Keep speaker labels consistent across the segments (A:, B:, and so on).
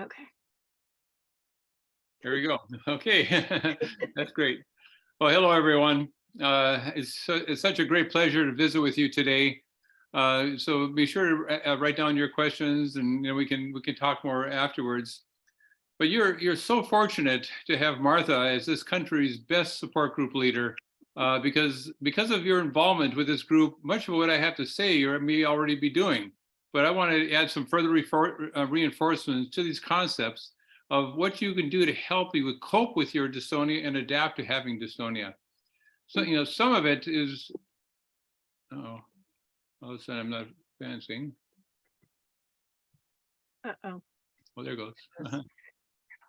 A: Okay.
B: There we go. Okay, that's great. Well, hello everyone. It's such a great pleasure to visit with you today. So be sure to write down your questions, and we can talk more afterwards. But you're so fortunate to have Martha as this country's best support group leader, because of your involvement with this group. Much of what I have to say, you may already be doing, but I want to add some further reinforcements to these concepts of what you can do to help you cope with your dystonia and adapt to having dystonia. So some of it is, oh, all of a sudden I'm not advancing.
A: Uh-oh.
B: Well, there goes.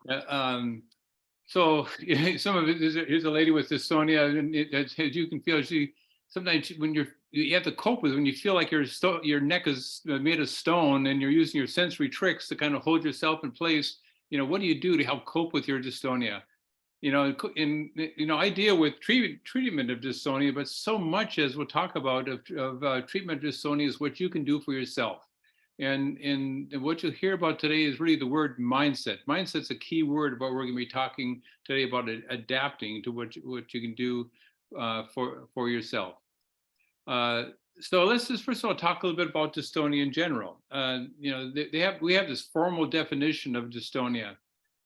B: Yeah, so some of it is, here's a lady with dystonia, and as you can feel, sometimes when you have to cope with it, when you feel like your neck is made of stone and you're using your sensory tricks to kind of hold yourself in place. What do you do to help cope with your dystonia? I deal with treatment of dystonia, but so much as we'll talk about of treatment of dystonia is what you can do for yourself. And what you'll hear about today is really the word mindset. Mindset's a key word about what we're going to be talking today about adapting to what you can do for yourself. So let's just first of all talk a little bit about dystonia in general. We have this formal definition of dystonia,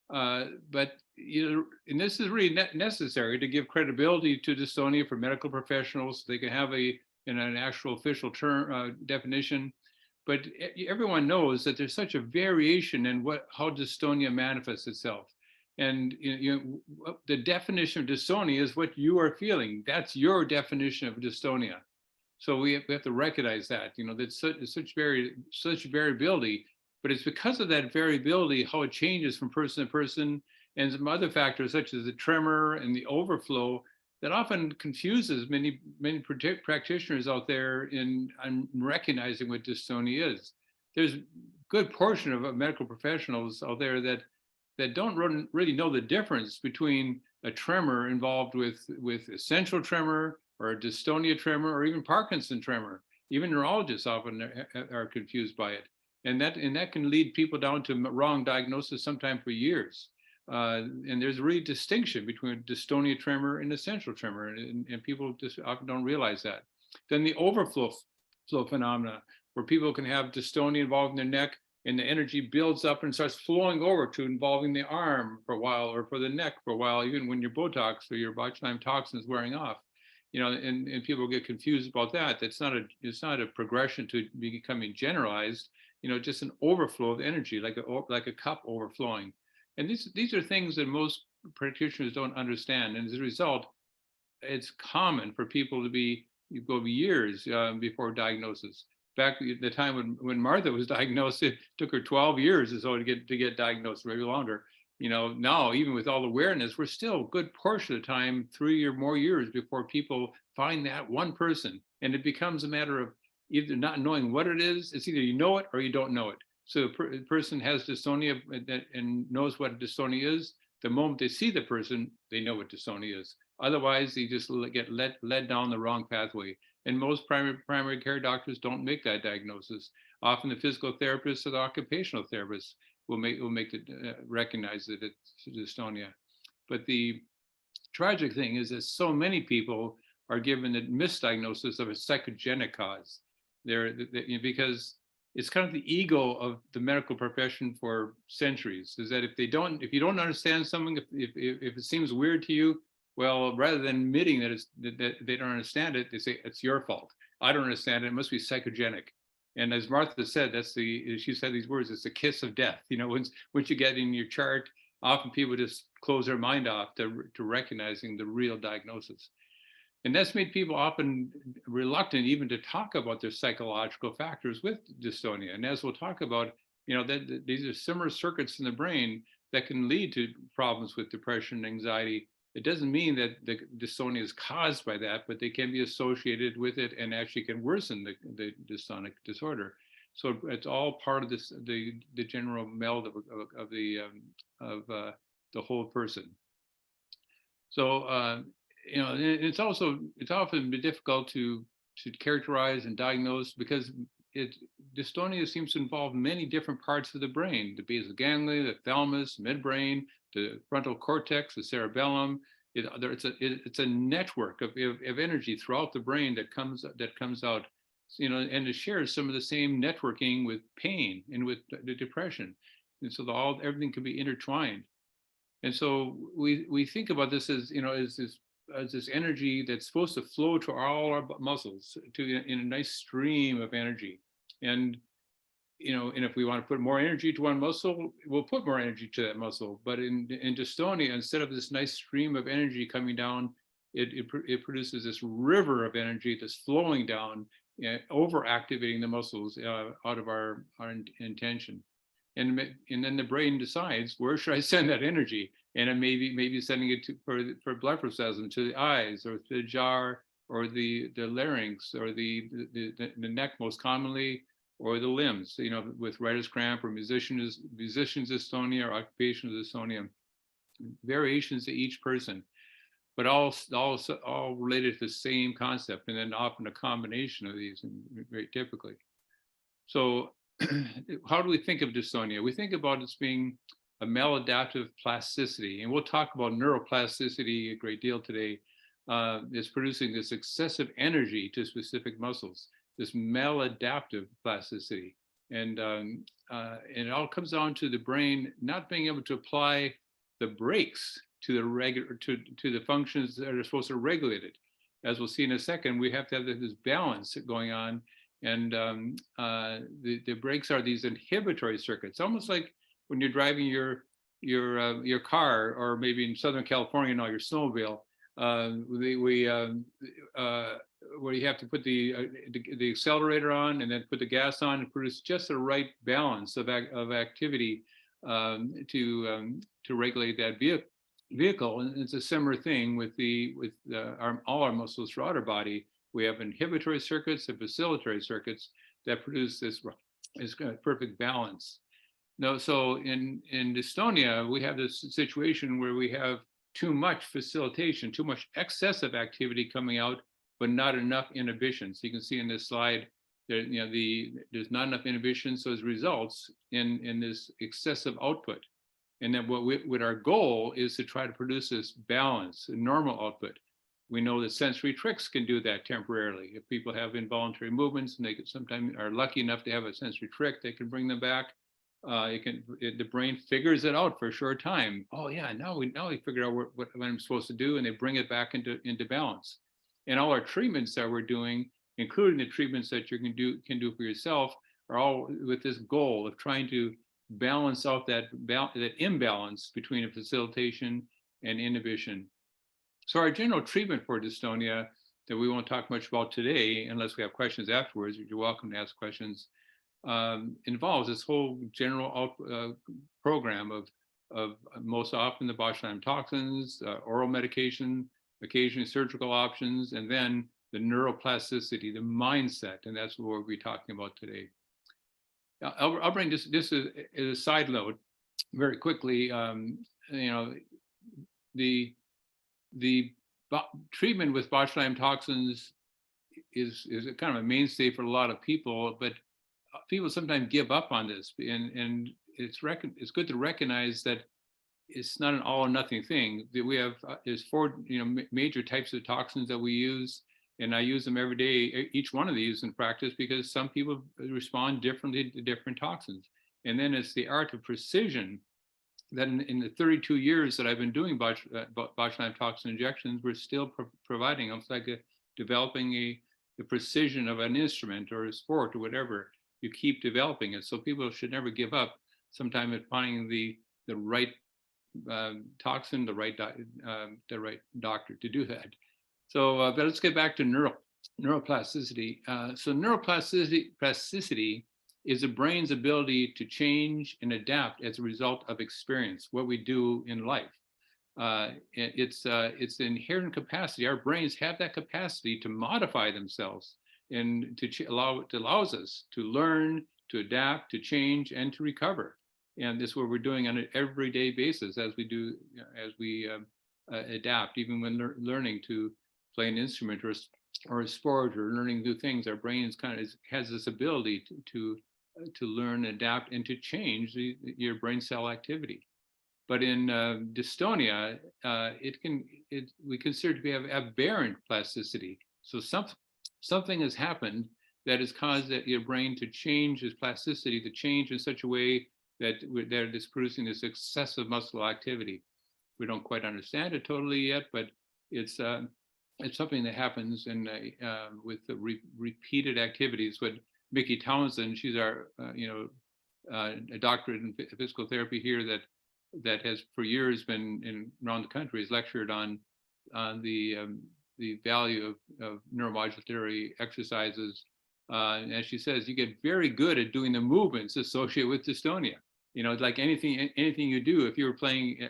B: but and this is really necessary to give credibility to dystonia for medical professionals. So they can have an actual official term definition. But everyone knows that there's such a variation in how dystonia manifests itself. And the definition of dystonia is what you are feeling. That's your definition of dystonia. So we have to recognize that. There's such variability, but it's because of that variability how it changes from person to person, and some other factors such as the tremor and the overflow that often confuses many practitioners out there in recognizing what dystonia is. There's a good portion of medical professionals out there that don't really know the difference between a tremor involved with essential tremor or a dystonia tremor or even Parkinson tremor. Even neurologists often are confused by it, and that can lead people down to wrong diagnosis sometimes for years. And there's a really distinction between dystonia tremor and essential tremor, and people just often don't realize that. Then the overflow phenomena, where people can have dystonia involved in their neck, and the energy builds up and starts flowing over to involving the arm for a while, or for the neck for a while, even when your Botox or your botulinum toxin is wearing off. And people get confused about that. It's not a progression to becoming generalized. Just an overflow of energy, like a cup overflowing. And these are things that most practitioners don't understand. And as a result, it's common for people to go years before diagnosis. Back at the time when Martha was diagnosed, it took her 12 years or so to get diagnosed, maybe longer. Now, even with all the awareness, we're still a good portion of the time, 3 or more years before people find that one person. And it becomes a matter of either not knowing what it is. It's either you know it or you don't know it. So a person has dystonia and knows what dystonia is. The moment they see the person, they know what dystonia is. Otherwise, they just get led down the wrong pathway. And most primary care doctors don't make that diagnosis. Often the physical therapists or the occupational therapists will make it recognize that it's dystonia. But the tragic thing is that so many people are given the misdiagnosis of a psychogenic cause. Because it's kind of the ego of the medical profession for centuries, is that if you don't understand something, if it seems weird to you, well, rather than admitting that they don't understand it, they say it's your fault. I don't understand it. It must be psychogenic. And as Martha said, she said these words, it's the kiss of death. Once you get in your chart, often people just close their mind off to recognizing the real diagnosis. And that's made people often reluctant even to talk about their psychological factors with dystonia. And as we'll talk about, that these are similar circuits in the brain that can lead to problems with depression and anxiety. It doesn't mean that the dystonia is caused by that, but they can be associated with it and actually can worsen the dystonic disorder. So it's all part of the general meld of the whole person. So it's often been difficult to characterize and diagnose because dystonia seems to involve many different parts of the brain: the basal ganglia, the thalamus, midbrain, the frontal cortex, the cerebellum. It's a network of energy throughout the brain that comes out, and it shares some of the same networking with pain and with the depression, and so everything can be intertwined. And so we think about this as as this energy that's supposed to flow to all our muscles in a nice stream of energy. And and if we want to put more energy to one muscle, we'll put more energy to that muscle. But in dystonia, instead of this nice stream of energy coming down, it produces this river of energy that's flowing down, over activating the muscles out of our intention. And then the brain decides, where should I send that energy? And it maybe sending it for blood processing to the eyes, or to the jaw, or the larynx, or the neck most commonly, or the limbs, with writer's cramp, or musician's dystonia, or occupational dystonia. Variations to each person, but all related to the same concept, and then often a combination of these, very typically. So how do we think of dystonia? We think about it as being a maladaptive plasticity, and we'll talk about neuroplasticity a great deal today. It's producing this excessive energy to specific muscles, this maladaptive plasticity, and it all comes down to the brain not being able to apply the brakes to the functions that are supposed to regulate it. As we'll see in a second, we have to have this balance going on. And the brakes are these inhibitory circuits, almost like when you're driving your car, or maybe in Southern California now, your snowmobile, where you have to put the accelerator on and then put the gas on and produce just the right balance of activity to regulate that vehicle. And it's a similar thing with all our muscles throughout our body. We have inhibitory circuits and facilitatory circuits that produce this perfect balance. So in dystonia, we have this situation where we have too much facilitation, too much excessive activity coming out, but not enough inhibition. So you can see in this slide, there's not enough inhibition, so as results in this excessive output. And then what our goal is to try to produce this balance, a normal output. We know that sensory tricks can do that temporarily. If people have involuntary movements and they sometimes are lucky enough to have a sensory trick, they can bring them back. The brain figures it out for a short time. Oh yeah, now we figured out what I'm supposed to do, and they bring it back into balance. And all our treatments that we're doing, including the treatments that you can do for yourself, are all with this goal of trying to balance out that imbalance between a facilitation and inhibition. So our general treatment for dystonia, that we won't talk much about today, unless we have questions afterwards, you're welcome to ask questions, involves this whole general program of most often the botulinum toxins, oral medication, occasionally surgical options, and then the neuroplasticity, the mindset, and that's what we'll be talking about today. I'll bring this as a side note very quickly. The treatment with botulinum toxins is kind of a mainstay for a lot of people, but people sometimes give up on this, and it's good to recognize that it's not an all or nothing thing. That we have there's 4 major types of toxins that we use, and I use them every day, each one of these in practice, because some people respond differently to different toxins. And then it's the art of precision that in the 32 years that I've been doing botulinum toxin injections, we're still providing. It's like developing the precision of an instrument or a sport or whatever. You keep developing it. So people should never give up sometime at finding the right toxin, the right doctor to do that. So, but let's get back to neuroplasticity. So neuroplasticity is the brain's ability to change and adapt as a result of experience, what we do in life. It's the inherent capacity. Our brains have that capacity to modify themselves, and allows us to learn, to adapt, to change, and to recover. And this is what we're doing on an everyday basis as we adapt, even when learning to play an instrument or or a sport or learning new things, our brains has this ability to learn, adapt, and to change your brain cell activity. But in dystonia, we consider to be aberrant plasticity. So something has happened that has caused your brain to change its plasticity, to change in such a way that it's producing this excessive muscle activity. We don't quite understand it totally yet, but it's something that happens with the repeated activities. What Mickey Townsend, she's our a doctorate in physical therapy here that has for years been around the country, has lectured on the value of neuromodulatory exercises. And as she says, you get very good at doing the movements associated with dystonia. Like anything you do, if you're playing,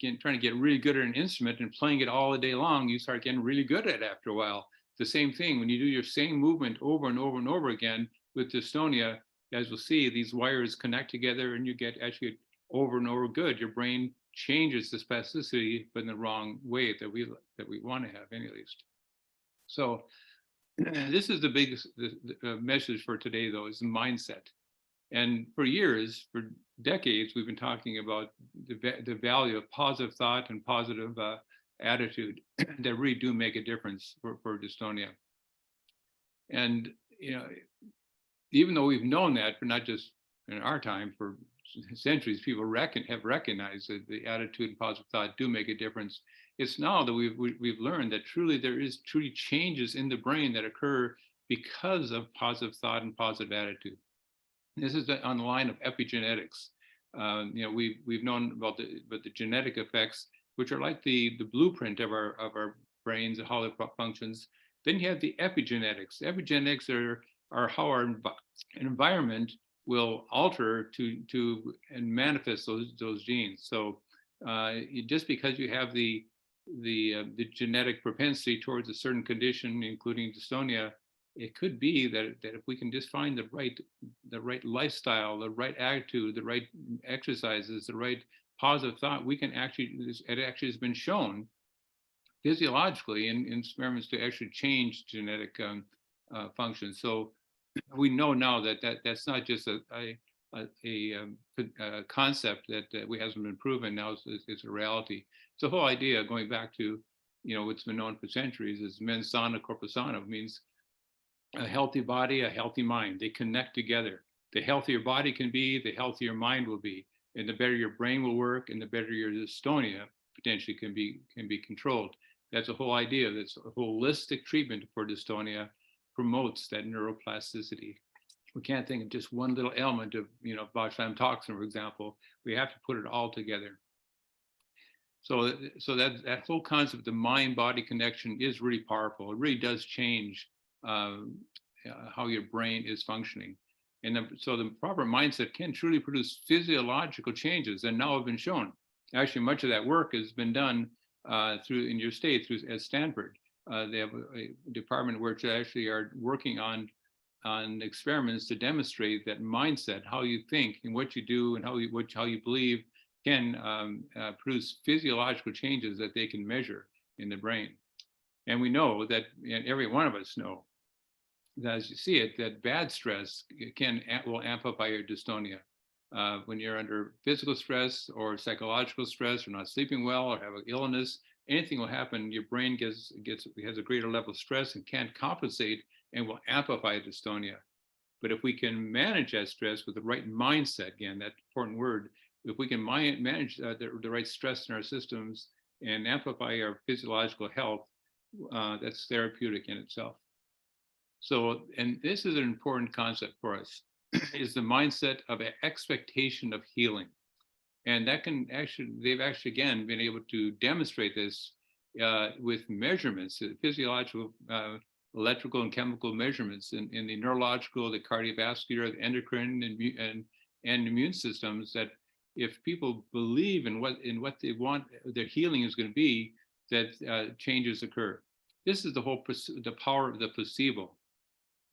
B: trying to get really good at an instrument and playing it all the day long, you start getting really good at it after a while. The same thing, when you do your same movement over and over and over again with dystonia, as we'll see, these wires connect together and you get actually over and over good. Your brain changes the spasticity, but in the wrong way that we want to have, at least. So this is the biggest message for today, though, is mindset. And for years, for decades, we've been talking about the value of positive thought and positive attitude that really do make a difference for dystonia. And even though we've known that, for not just in our time, for centuries, people have recognized that the attitude and positive thought do make a difference. It's now that we've learned that there is truly changes in the brain that occur because of positive thought and positive attitude. This is on the line of epigenetics. We've known about the genetic effects, which are like the blueprint of our brains and how it functions. Then you have the epigenetics. Epigenetics are how our environment will alter to and manifest those genes. So just because you have the genetic propensity towards a certain condition, including dystonia, it could be that if we can just find the right lifestyle, the right attitude, the right exercises, the right positive thought, we can it actually has been shown physiologically in experiments to actually change genetic function. So we know now that's not just a concept that we hasn't been proven. Now it's a reality. It's the whole idea, going back to what's been known for centuries, is mens sana corpore sano, means a healthy body, a healthy mind. They connect together. The healthier body can be, the healthier mind will be, and the better your brain will work, and the better your dystonia potentially can be controlled. That's the whole idea. That's a holistic treatment for dystonia, promotes that neuroplasticity. We can't think of just one little element of botulinum toxin, for example. We have to put it all together. So that whole concept of mind-body connection is really powerful. It really does change how your brain is functioning. And so the proper mindset can truly produce physiological changes that now have been shown. Actually, much of that work has been done in your state at Stanford. They have a department where they actually are working on experiments to demonstrate that mindset, how you think and what you do and how you believe, can produce physiological changes that they can measure in the brain. And we know that, and every one of us know, that as you see it, that bad stress will amplify your dystonia. When you're under physical stress or psychological stress, or not sleeping well, or have an illness, anything will happen. Your brain has a greater level of stress and can't compensate, and will amplify dystonia. But if we can manage that stress with the right mindset, again, that important word, if we can manage the right stress in our systems and amplify our physiological health, that's therapeutic in itself. So, and this is an important concept for us, is the mindset of an expectation of healing. And that they've actually, again, been able to demonstrate this with measurements, physiological, electrical and chemical measurements in the neurological, the cardiovascular, the endocrine, and immune systems, that if people believe in what they want their healing is going to be, that changes occur. This is the power of the placebo.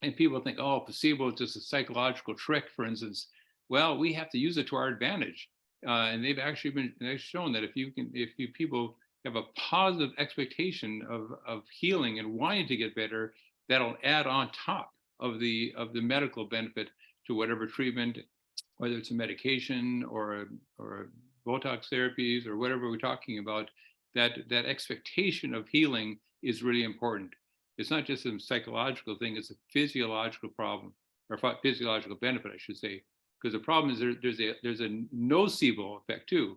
B: And people think, oh, placebo is just a psychological trick, for instance. Well, we have to use it to our advantage. And they've shown that if people have a positive expectation of healing and wanting to get better, that'll add on top of the medical benefit to whatever treatment, whether it's a medication or Botox therapies or whatever we're talking about. That expectation of healing is really important. It's not just a psychological thing; it's a physiological problem or physiological benefit, I should say. Because the problem is there's a nocebo effect too.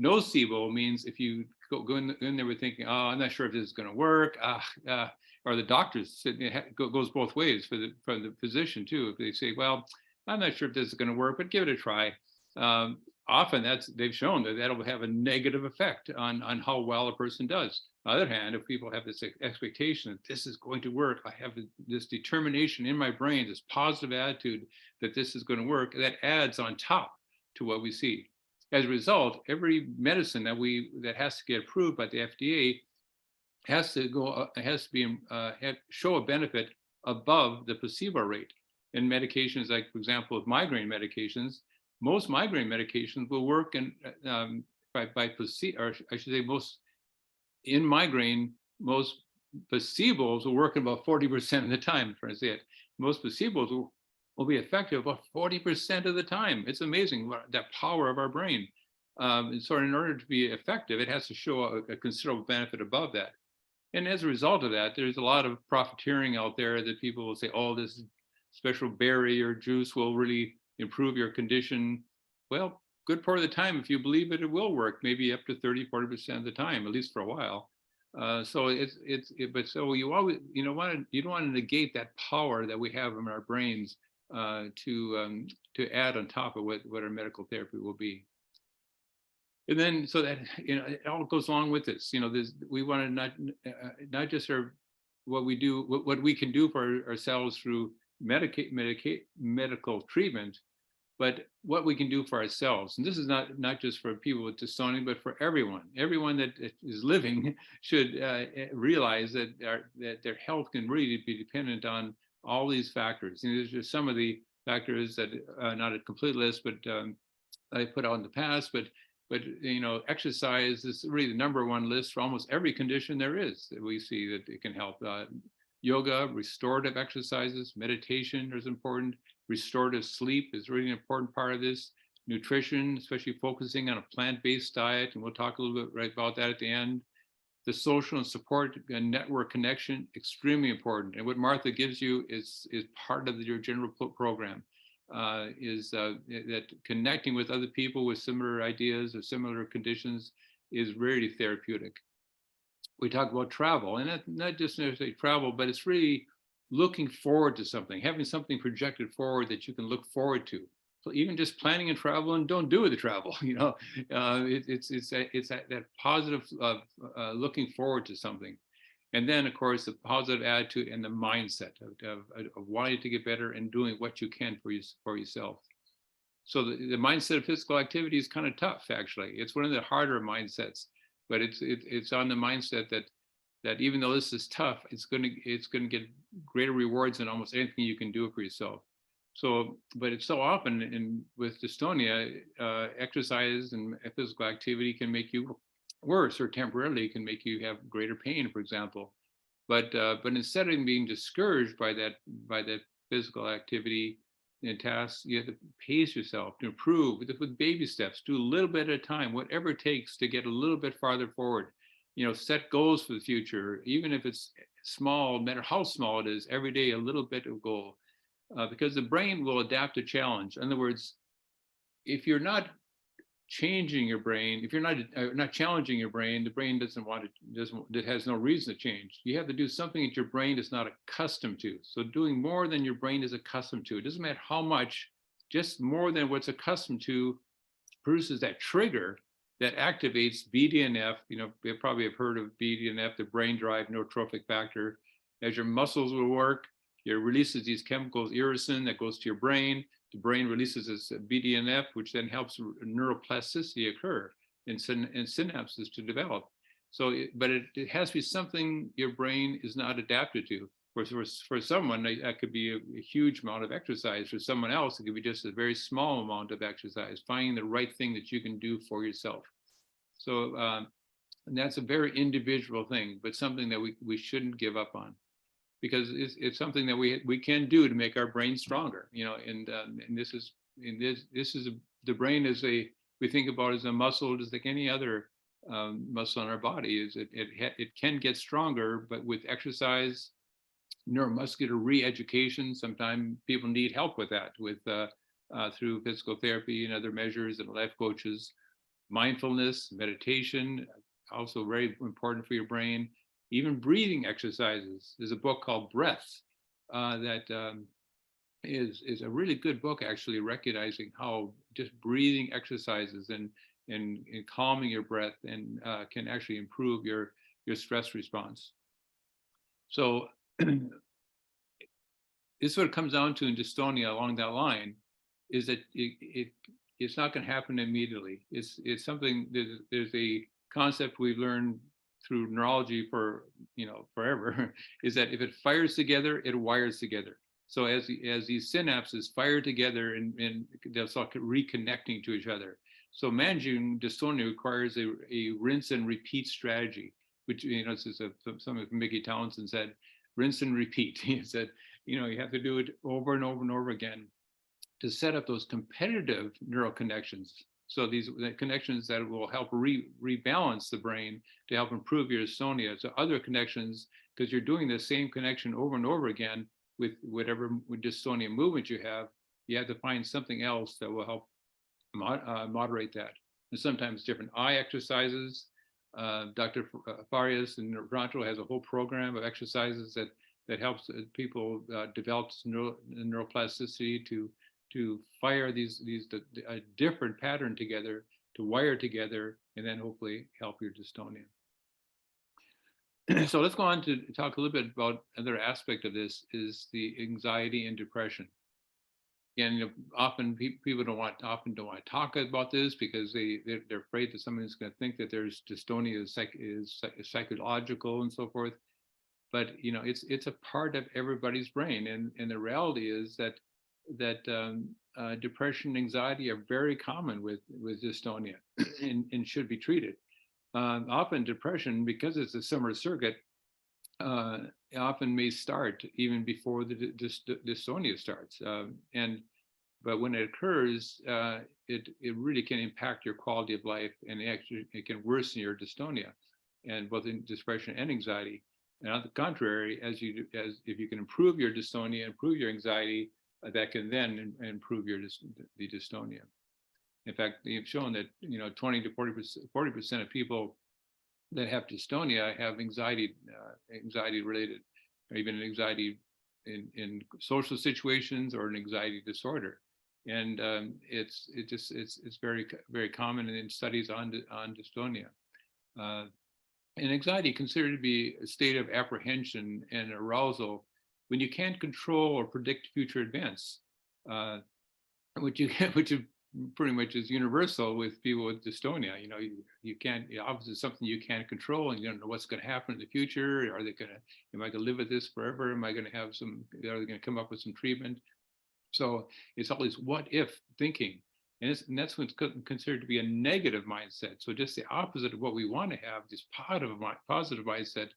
B: Nocebo means if you go in there with thinking, oh, I'm not sure if this is going to work, or the doctors, it goes both ways for the physician too. If they say, well, I'm not sure if this is going to work, but give it a try. Often they've shown that that'll have a negative effect on how well a person does. On the other hand, if people have this expectation that this is going to work, I have this determination in my brain, this positive attitude that this is going to work, that adds on top to what we see. As a result, every medicine that has to get approved by the FDA has to be show a benefit above the placebo rate. In medications like, for example, with migraine medications, most migraine medications will work by placebo, or I should say, most placebos will work about 40% of the time. I'm trying to say it. Most placebos will be effective about 40% of the time. It's amazing that power of our brain. And so in order to be effective, it has to show a considerable benefit above that. And as a result of that, there's a lot of profiteering out there that people will say, oh, this special berry or juice will really improve your condition. Well, good part of the time, if you believe it, it will work, maybe up to 30–40% of the time, at least for a while. But so you always, you don't want to negate that power that we have in our brains to add on top of what our medical therapy will be. And then, so that, it all goes along with this. We want to not just what we can do for ourselves through medical treatment, but what we can do for ourselves. And this is not just for people with dystonia, but for everyone. Everyone that is living should realize that their health can really be dependent on all these factors. There's just some of the factors that are not a complete list, but I put out in the past, but exercise is really the number one list for almost every condition there is that we see that it can help. Yoga, restorative exercises, meditation is important. Restorative sleep is really an important part of this. Nutrition, especially focusing on a plant-based diet, and we'll talk a little bit about that at the end. The social and support and network connection, extremely important. And what Martha gives you is part of your general program. That connecting with other people with similar ideas or similar conditions is really therapeutic. We talk about travel, and not just necessarily travel, but it's really looking forward to something, having something projected forward that you can look forward to. So even just planning and travel, and don't do the travel, it's that positive looking forward to something. And then, of course, the positive attitude and the mindset of wanting to get better and doing what you can for yourself. So the mindset of physical activity is kind of tough, actually. It's one of the harder mindsets, but it's on the mindset that even though this is tough, it's going to get greater rewards than almost anything you can do for yourself. So, but it's so often with dystonia, exercise and physical activity can make you worse, or temporarily can make you have greater pain, for example. But instead of being discouraged by that physical activity and tasks, you have to pace yourself to improve with baby steps. Do a little bit at a time, whatever it takes to get a little bit farther forward. Set goals for the future, even if it's small, no matter how small it is. Every day, a little bit of goal, because the brain will adapt to challenge. In other words, if you're not changing your brain, if you're not challenging your brain, the brain it has no reason to change. You have to do something that your brain is not accustomed to. So doing more than your brain is accustomed to. It doesn't matter how much, just more than what's accustomed to produces that trigger that activates BDNF. You probably have heard of BDNF, the brain derived neurotrophic factor. As your muscles will work, it releases these chemicals, irisin, that goes to your brain. The brain releases this BDNF, which then helps neuroplasticity occur and synapses to develop. So, but it has to be something your brain is not adapted to. For someone, that could be a huge amount of exercise. For someone else, it could be just a very small amount of exercise, finding the right thing that you can do for yourself. So And that's a very individual thing, but something that we shouldn't give up on, because it's something that we can do to make our brain stronger, and this is the brain is we think about it as a muscle just like any other muscle in our body. It can get stronger, but with exercise, neuromuscular re-education, sometimes people need help with that, through physical therapy and other measures and life coaches. Mindfulness, meditation, also very important for your brain. Even breathing exercises. There's a book called Breath that is a really good book, actually, recognizing how just breathing exercises and calming your breath and can actually improve your stress response. So this is what it comes down to in dystonia along that line, is that it's not going to happen immediately. It's something, there's a concept we've learned through neurology for forever, is that if it fires together, it wires together. So as these synapses fire together and they'll start reconnecting to each other. So managing dystonia requires a rinse and repeat strategy, which this is something Mickey Townsend said, rinse and repeat. He said, you have to do it over and over and over again to set up those competitive neural connections. So these connections that will help rebalance the brain to help improve your dystonia. So other connections, because you're doing the same connection over and over again with whatever dystonia movement you have to find something else that will help moderate that. And sometimes different eye exercises. Dr. Farias in Toronto has a whole program of exercises that helps people develop neuroplasticity to fire these a different pattern together, to wire together, and then hopefully help your dystonia. So let's go on to talk a little bit about another aspect of this, is the anxiety and depression. And often people don't want to talk about this because they're afraid that someone's going to think that there's dystonia is psychological and so forth. But it's a part of everybody's brain, and the reality is that depression and anxiety are very common with dystonia and should be treated. Often depression, because it's a similar circuit, often may start even before the dystonia starts. But when it occurs, it really can impact your quality of life, and it can worsen your dystonia, and both in depression and anxiety. And on the contrary, if you can improve your dystonia, improve your anxiety, that can then improve the dystonia. In fact, they've shown that 20 to 40% of people that have dystonia have anxiety related, or even anxiety in social situations, or an anxiety disorder. And it's very, very common in studies on dystonia. And anxiety considered to be a state of apprehension and arousal when you can't control or predict future events, which is pretty much is universal with people with dystonia. You can't, obviously it's something you can't control, and you don't know what's going to happen in the future. Am I going to live with this forever? Are they going to come up with some treatment? So it's always what if thinking. And that's what's considered to be a negative mindset. So just the opposite of what we want to have, this positive mindset,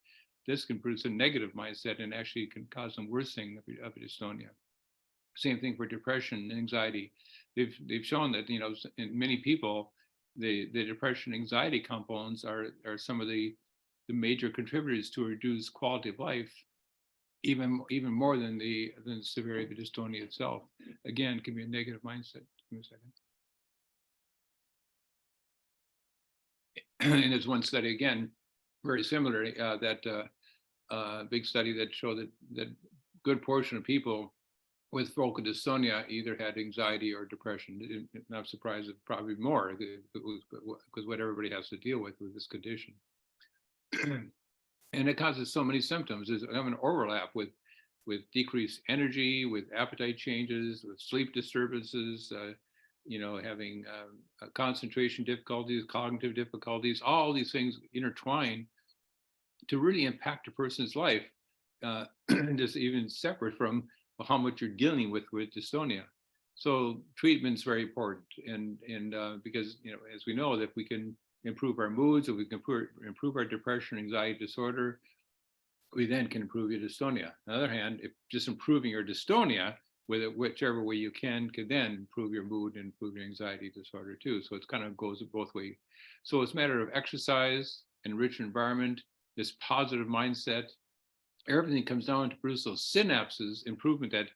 B: this can produce a negative mindset and actually can cause some worsening of dystonia. Same thing for depression and anxiety. They've shown that in many people, the depression and anxiety components are some of the major contributors to a reduced quality of life, even more than the severity of the dystonia itself. Again, can be a negative mindset. Give me a second. And there's one study, again, very similar, big study that showed that good portion of people with focal dystonia either had anxiety or depression. Not surprised, probably more, because what everybody has to deal with this condition. And it causes so many symptoms. There's an overlap with decreased energy, with appetite changes, with sleep disturbances, having concentration difficulties, cognitive difficulties. All these things intertwine to really impact a person's life, just even separate from how much you're dealing with dystonia. So treatment's very important, and because as we know, that we can improve our moods, if we can improve our depression, anxiety disorder, we then can improve your dystonia. On the other hand, if just improving your dystonia, with it, whichever way you can then improve your mood and improve your anxiety disorder too. So it kind of goes both ways. So it's a matter of exercise, enriched environment, this positive mindset. Everything comes down to produce those synapses improvement that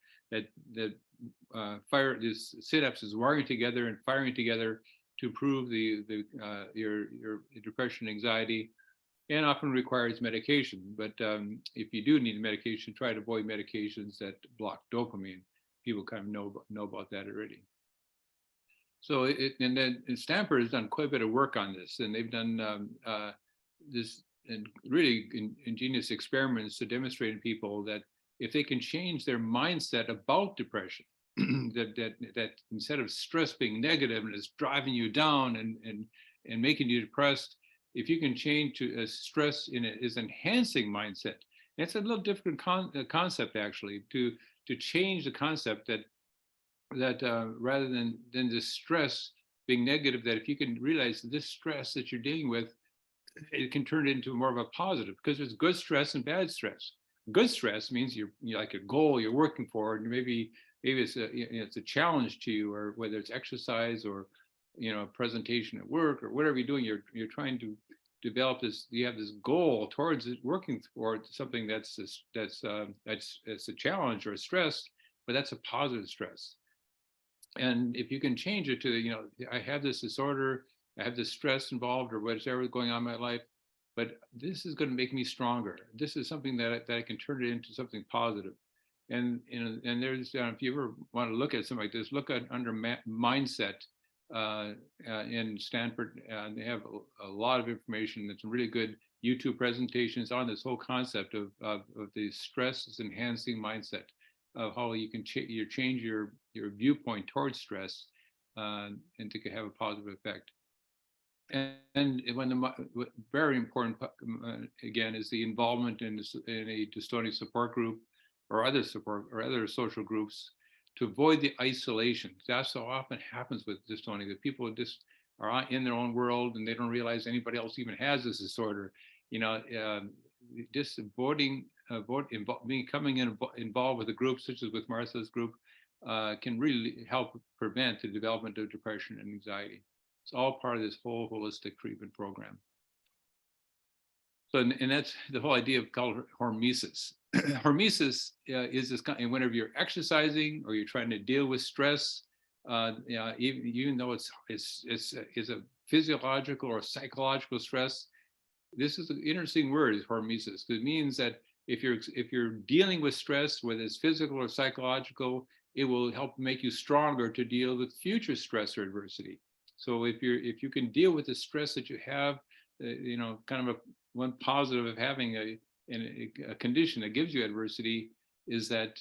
B: fire these synapses wiring together and firing together to improve your depression, anxiety, and often requires medication. But if you do need medication, try to avoid medications that block dopamine. People kind of know about that already. So and then Stanford has done quite a bit of work on this, and they've done this and really ingenious experiments to demonstrate to people that if they can change their mindset about depression, that instead of stress being negative and it's driving you down and making you depressed, if you can change to stress is enhancing mindset. And it's a little different concept actually to change the concept that rather than the stress being negative, that if you can realize this stress that you're dealing with, it can turn it into more of a positive, because there's good stress and bad stress. Good stress means you're like a goal you're working for, and maybe it's a challenge to you, or whether it's exercise or presentation at work or whatever you're doing, you're trying to develop this. You have this goal towards it, working towards something that's a challenge or a stress, but that's a positive stress. And if you can change it to I have this disorder, I have this stress involved, or whatever going on in my life, but this is going to make me stronger. This is something that I can turn it into something positive. And there's if you ever want to look at something like this, look at under mindset in Stanford. They have a lot of information. That's some really good YouTube presentations on this whole concept of the stress is enhancing mindset, of how you can change your viewpoint towards stress and to have a positive effect. And when very important again is the involvement in a dystonia support group or other support or other social groups, to avoid the isolation. That's so often happens with dystonia, that people just are in their own world and they don't realize anybody else even has this disorder. Just avoiding becoming involved with a group such as with Martha's group can really help prevent the development of depression and anxiety. It's all part of this whole holistic treatment program. So, and that's the whole idea of called Hormesis. Hormesis is this kind of, whenever you're exercising or you're trying to deal with stress, even though it's a physiological or psychological stress, this is an interesting word, is Hormesis. It means that if you're dealing with stress, whether it's physical or psychological, it will help make you stronger to deal with future stress or adversity. So if you can deal with the stress that you have, kind of one positive of having a condition that gives you adversity is that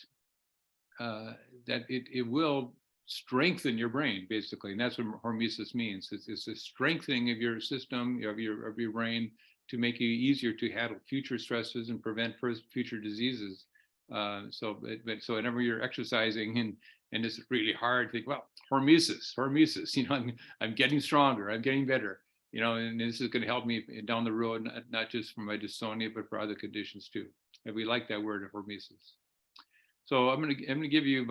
B: it will strengthen your brain, basically, and that's what hormesis means. It's a strengthening of your system, of your brain, to make you easier to handle future stresses and prevent future diseases. So whenever you're exercising and it's really hard, think, well, hormesis, I'm getting stronger, I'm getting better, and this is going to help me down the road, not just for my dystonia, but for other conditions too. And we like that word, hormesis. So I'm going to give you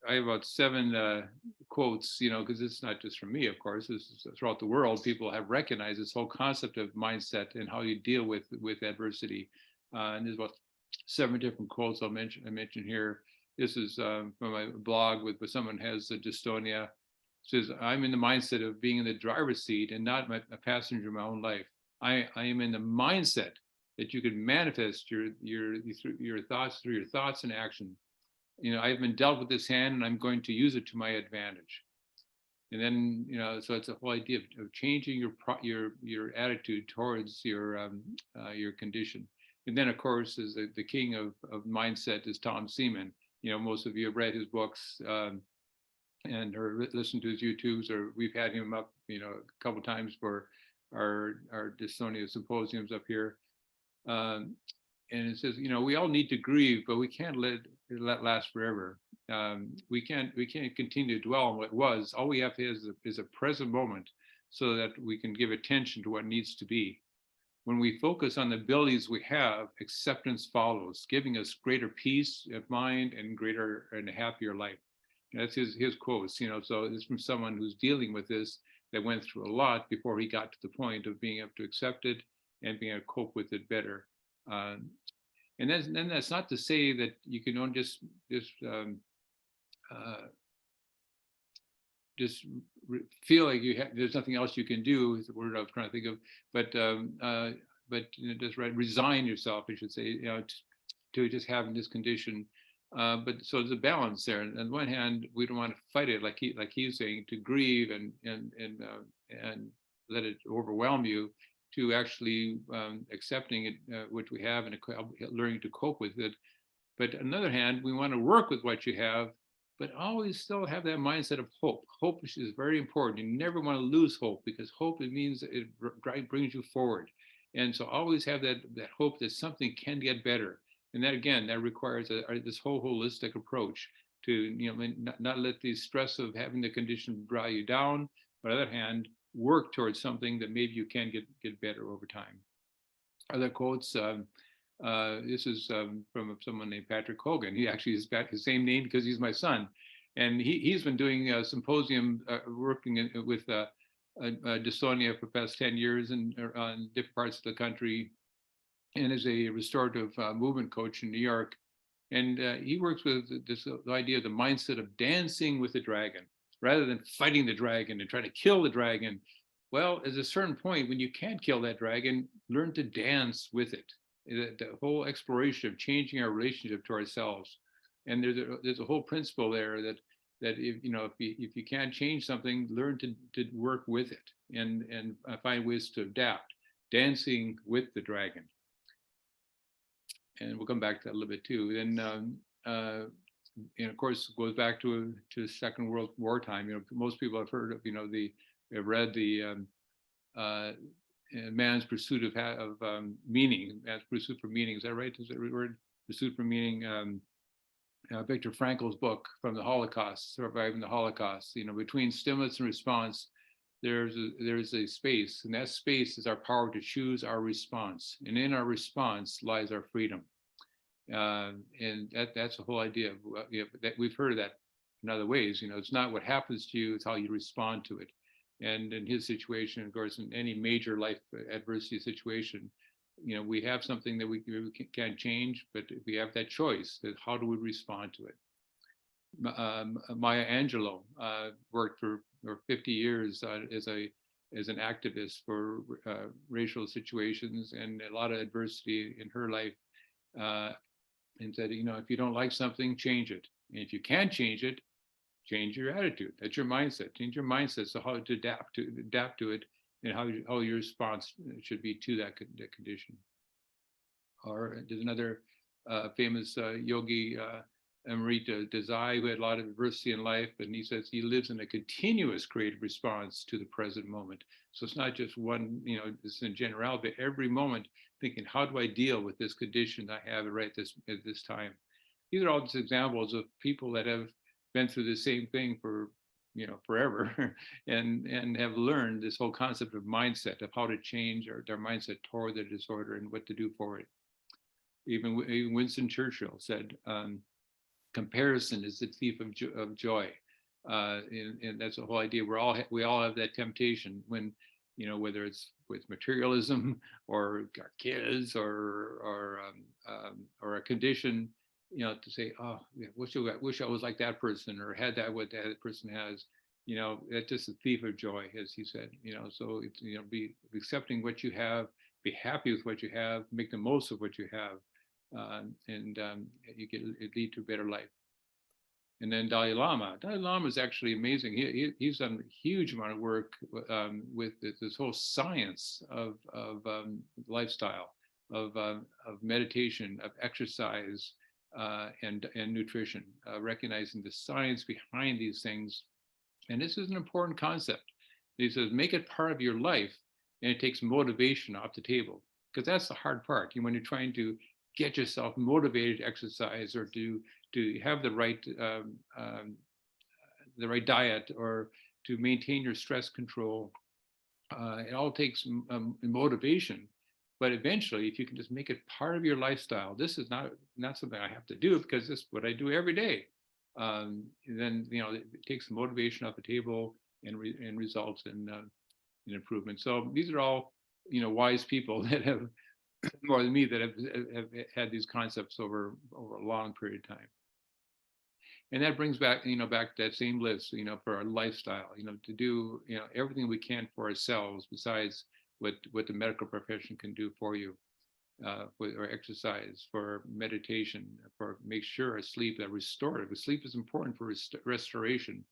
B: I have about 7 quotes, because it's not just from me, of course. This is throughout the world. People have recognized this whole concept of mindset and how you deal with adversity. And there's about 7 different quotes I mention here. This is from my blog with someone who has a dystonia. It says, "I'm in the mindset of being in the driver's seat and not a passenger in my own life. I am in the mindset that you can manifest your thoughts and action. I've been dealt with this hand and I'm going to use it to my advantage." And then, so it's a whole idea of changing your attitude towards your condition. And then, of course, is the king of mindset is Tom Seaman. Most of you have read his books and or listened to his YouTubes, or we've had him up, a couple of times for our dystonia symposiums up here. And it says, we all need to grieve, but we can't let last forever. We can't continue to dwell on what was. All we have is a present moment. so that we can give attention to what needs to be. When we focus on the abilities we have, acceptance follows, giving us greater peace of mind and greater and happier life. And that's his quotes, so it's from someone who's dealing with this, that went through a lot before he got to the point of being able to accept it and being able to cope with it better. And then that's not to say that you can only just feel like there's nothing else you can do, is the word I was trying to think of, but just resign yourself, I should say, to just having this condition. But so there's a balance there. And on one hand, we don't want to fight it, like he's saying, to grieve and let it overwhelm you, to actually accepting it, which we have, and learning to cope with it. But on the other hand, we want to work with what you have, but always still have that mindset of hope. Hope is very important. You never want to lose hope, because hope, it means it brings you forward. And so always have that hope that something can get better. And that, again, that requires this whole holistic approach to not let the stress of having the condition draw you down, but on the other hand, work towards something that maybe you can get better over time. Other quotes. This is from someone named Patrick Hogan. He actually has got his same name because he's my son. And he's been doing a symposium working with dystonia for the past 10 years on different parts of the country, and is a restorative movement coach in New York. And he works with the idea of the mindset of dancing with the dragon, rather than fighting the dragon and trying to kill the dragon. Well, at a certain point, when you can't kill that dragon, learn to dance with it. The whole exploration of changing our relationship to ourselves. And there's a whole principle there that if you can't change something, learn to work with it and find ways to adapt, dancing with the dragon. And we'll come back to that a little bit too. Then, and of course, it goes back to Second World War time. Most people have heard of, have read the man's pursuit of meaning, man's pursuit for meaning. Is that right? Is that the word? Pursuit for meaning. Viktor Frankl's book from the Holocaust, surviving the Holocaust. Between stimulus and response, there's a space, and that space is our power to choose our response, and in our response lies our freedom. And that's the whole idea of, that we've heard of that in other ways. It's not what happens to you; it's how you respond to it. And in his situation, of course, in any major life adversity situation, we have something that we can't change, but we have that choice. That how do we respond to it? Maya Angelou worked for 50 years as an activist for racial situations and a lot of adversity in her life, and said, if you don't like something, change it. And if you can't change it, change your attitude. That's your mindset. Change your mindset. So how to adapt to it, and how your response should be to that condition. Or there's another famous yogi, Amrita Desai, who had a lot of adversity in life, and he says he lives in a continuous creative response to the present moment. So it's not just one, it's in general, but every moment thinking, how do I deal with this condition I have right at this time? These are all just examples of people that have been through the same thing for forever, and have learned this whole concept of mindset, of how to change their mindset toward the disorder and what to do for it. Even Winston Churchill said, comparison is the thief of joy. And that's the whole idea. We all have that temptation when, whether it's with materialism or our kids or a condition, to say, oh, I wish I was like that person, or had that what that person has. That's just a thief of joy, as he said. So it's be accepting what you have, be happy with what you have, make the most of what you have, and it lead to a better life. And then Dalai Lama is actually amazing. He's done a huge amount of work with this whole science of lifestyle, of meditation, of exercise, and nutrition, recognizing the science behind these things. And this is an important concept. He says, make it part of your life, and it takes motivation off the table, because that's the hard part. When you're trying to get yourself motivated to exercise, or to have the right diet, or to maintain your stress control, It all takes motivation, but eventually, if you can just make it part of your lifestyle, this is not something I have to do because this is what I do every day. Then it takes the motivation off the table and results in improvement. So these are all wise people that have more than me that have had these concepts over a long period of time. And that brings back back to that same list for our lifestyle, to do everything we can for ourselves besides what the medical profession can do for you, or exercise, for meditation, for make sure our sleep that restorative. Sleep is important for restoration.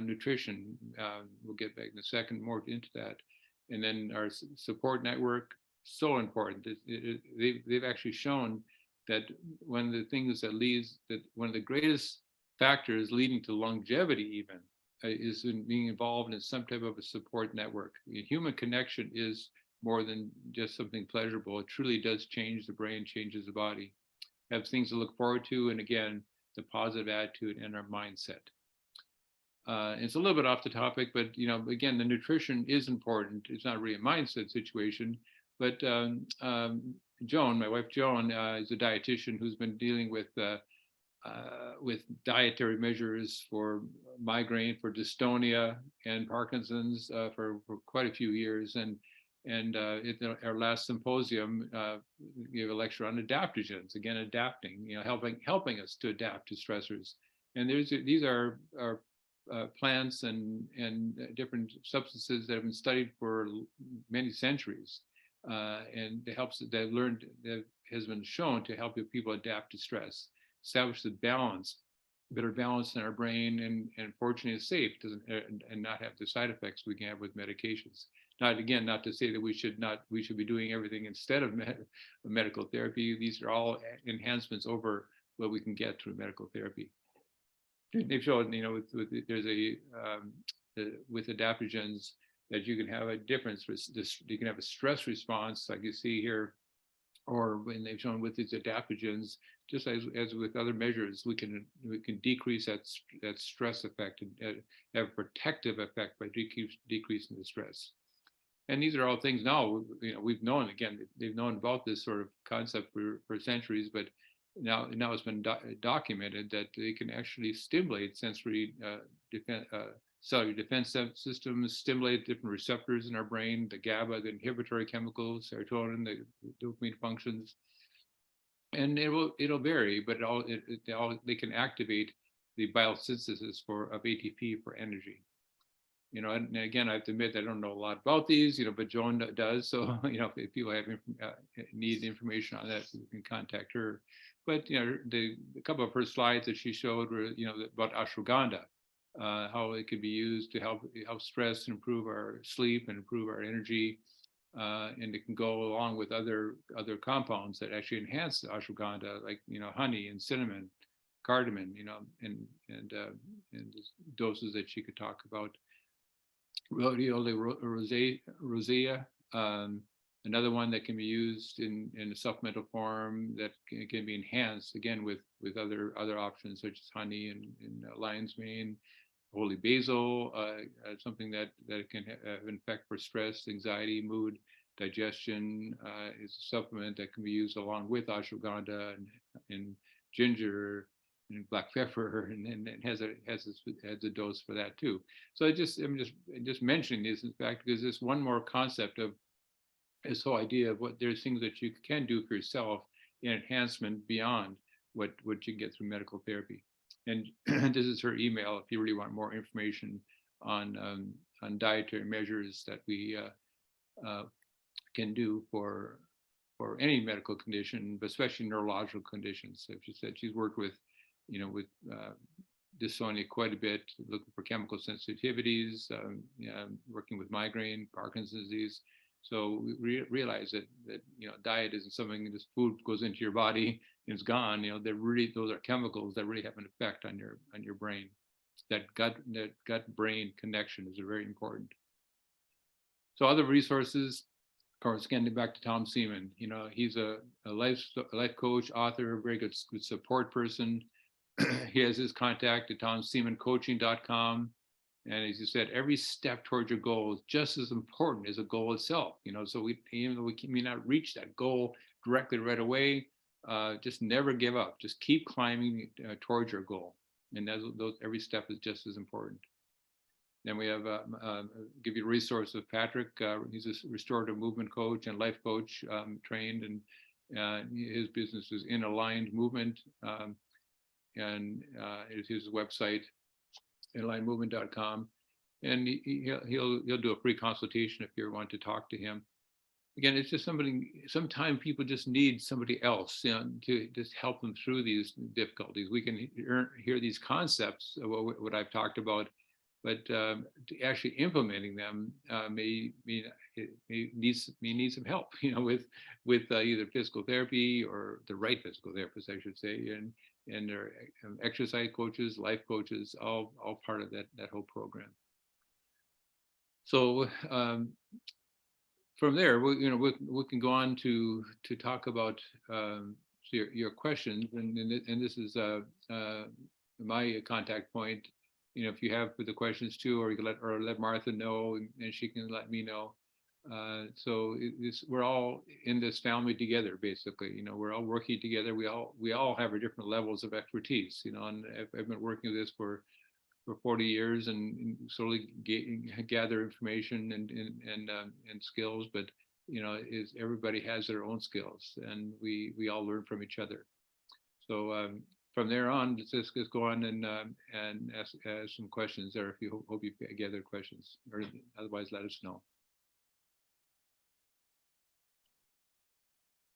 B: Nutrition, we'll get back in a second more into that. And then our support network, so important. They've actually shown that one of the things that leads, that one of the greatest factors leading to longevity even is in being involved in some type of a support network. Human connection is more than just something pleasurable. It truly does change the brain, changes the body. Have things to look forward to, and again, the positive attitude and our mindset. It's a little bit off the topic, but again, the nutrition is important. It's not really a mindset situation, but Joan, my wife Joan, is a dietitian who's been dealing with dietary measures for migraine, for dystonia, and Parkinson's for quite a few years. And at our last symposium, gave a lecture on adaptogens. Again, adapting, helping us to adapt to stressors. And these are plants and different substances that have been studied for many centuries, and that has been shown to help people adapt to stress, establish the better balance in our brain, and fortunately is safe, and not have the side effects we can have with medications. Not to say that we should be doing everything instead of medical therapy. These are all enhancements over what we can get through medical therapy. They've shown, with adaptogens that you can have a difference. You can have a stress response, like you see here, or when they've shown with these adaptogens, just as with other measures, we can decrease that stress effect and have a protective effect by decreasing the stress. And these are all things now, we've known, again, they've known about this sort of concept for centuries, but now it's been documented that they can actually stimulate sensory cellular defense systems, stimulate different receptors in our brain, the GABA, the inhibitory chemicals, serotonin, the dopamine functions. And it'll vary, but they can activate the biosynthesis of ATP for energy. And again, I have to admit I don't know a lot about these, but Joan does. So if people need information on that, you can contact her. But a couple of her slides that she showed were about ashwagandha, how it could be used to help stress and improve our sleep and improve our energy, and it can go along with other compounds that actually enhance the ashwagandha, like honey and cinnamon, cardamom, and doses that she could talk about. Rhodiola rosea, another one that can be used in a supplemental form that can be enhanced again with other options such as honey and lion's mane. Holy basil, something that can have an effect for stress, anxiety, mood, digestion. Is a supplement that can be used along with ashwagandha and ginger and black pepper, and it has a dose for that too. So I'm just mentioning this in fact because it's one more concept of this whole idea of what there's things that you can do for yourself in enhancement beyond what you can get through medical therapy. And this is her email if you really want more information on dietary measures that we can do for any medical condition, but especially neurological conditions. So she said she's worked with dystonia quite a bit, looking for chemical sensitivities, working with migraine, Parkinson's disease. So we realize that diet isn't something just food goes into your body and it's gone. Those are chemicals that really have an effect on your brain. That gut brain connection is very important. So other resources, of course, getting back to Tom Seaman. He's a life coach, author, very good support person. He has his contact at tomseamancoaching.com. And as you said, every step towards your goal is just as important as the goal itself. So even though we may not reach that goal directly right away, just never give up. Just keep climbing towards your goal, and every step is just as important. Then we have give you a resource of Patrick. He's a restorative movement coach and life coach, trained, and his business is In Aligned Movement, and his website, inalignedmovement.com, and he'll do a free consultation if you want to talk to him. Again, it's just sometimes people just need somebody else, to just help them through these difficulties. We can hear these concepts of what I've talked about, but actually implementing them may need some help, with either physical therapy or the right physical therapist, I should say, and their exercise coaches, life coaches, all part of that whole program. So from there, we can go on to talk about your questions, and this is my contact point. If you have the questions too, or you can let Martha know, and she can let me know. So we're all in this family together, basically. We're all working together. We all have our different levels of expertise. And I've been working with this for 40 years, and slowly gather information and skills. But everybody has their own skills, and we all learn from each other. So from there on, let's just go on and ask some questions there. If you hope you gather questions, or otherwise let us know.